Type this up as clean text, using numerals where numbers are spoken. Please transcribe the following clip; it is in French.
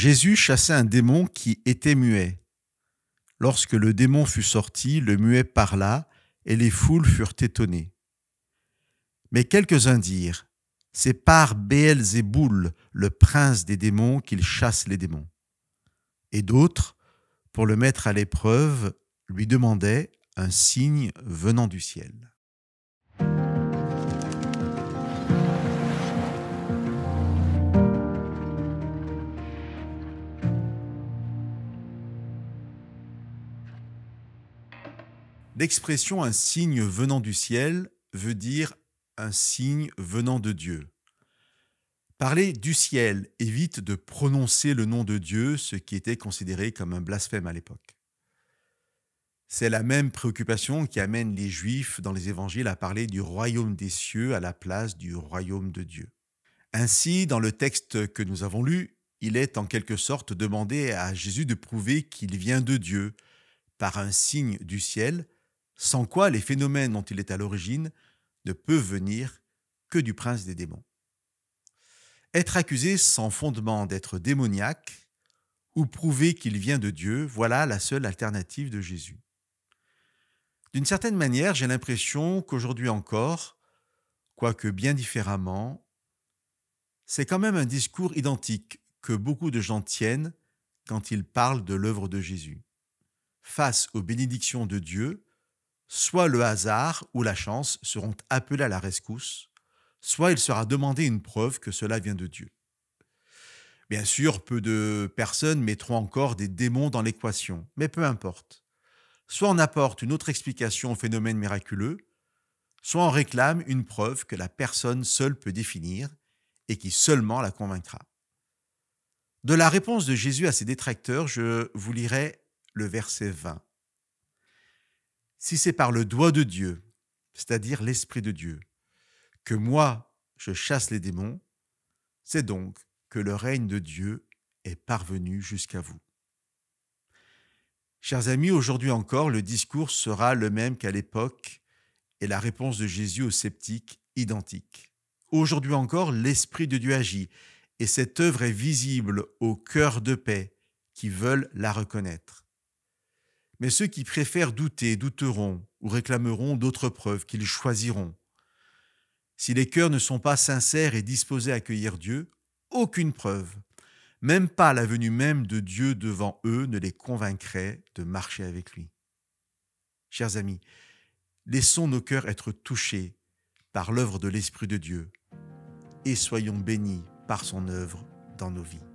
Jésus chassait un démon qui était muet. Lorsque le démon fut sorti, le muet parla, et les foules furent étonnées. Mais quelques-uns dirent, « C'est par Béelzéboul, le prince des démons, qu'il chasse les démons. » Et d'autres, pour le mettre à l'épreuve, lui demandaient un signe venant du ciel. L'expression « un signe venant du ciel » veut dire un signe venant de Dieu. Parler du ciel évite de prononcer le nom de Dieu, ce qui était considéré comme un blasphème à l'époque. C'est la même préoccupation qui amène les Juifs dans les évangiles à parler du royaume des cieux à la place du royaume de Dieu. Ainsi, dans le texte que nous avons lu, il est en quelque sorte demandé à Jésus de prouver qu'il vient de Dieu par un signe du ciel, sans quoi les phénomènes dont il est à l'origine ne peuvent venir que du prince des démons. Être accusé sans fondement d'être démoniaque ou prouver qu'il vient de Dieu, voilà la seule alternative de Jésus. D'une certaine manière, j'ai l'impression qu'aujourd'hui encore, quoique bien différemment, c'est quand même un discours identique que beaucoup de gens tiennent quand ils parlent de l'œuvre de Jésus. Face aux bénédictions de Dieu, soit le hasard ou la chance seront appelés à la rescousse, soit il sera demandé une preuve que cela vient de Dieu. Bien sûr, peu de personnes mettront encore des démons dans l'équation, mais peu importe. Soit on apporte une autre explication au phénomène miraculeux, soit on réclame une preuve que la personne seule peut définir et qui seulement la convaincra. De la réponse de Jésus à ses détracteurs, je vous lirai le verset 20. Si c'est par le doigt de Dieu, c'est-à-dire l'Esprit de Dieu, que moi je chasse les démons, c'est donc que le règne de Dieu est parvenu jusqu'à vous. Chers amis, aujourd'hui encore, le discours sera le même qu'à l'époque et la réponse de Jésus aux sceptiques identique. Aujourd'hui encore, l'Esprit de Dieu agit et cette œuvre est visible aux cœurs de paix qui veulent la reconnaître. Mais ceux qui préfèrent douter douteront ou réclameront d'autres preuves qu'ils choisiront. Si les cœurs ne sont pas sincères et disposés à accueillir Dieu, aucune preuve, même pas la venue même de Dieu devant eux, ne les convaincrait de marcher avec lui. Chers amis, laissons nos cœurs être touchés par l'œuvre de l'Esprit de Dieu et soyons bénis par son œuvre dans nos vies.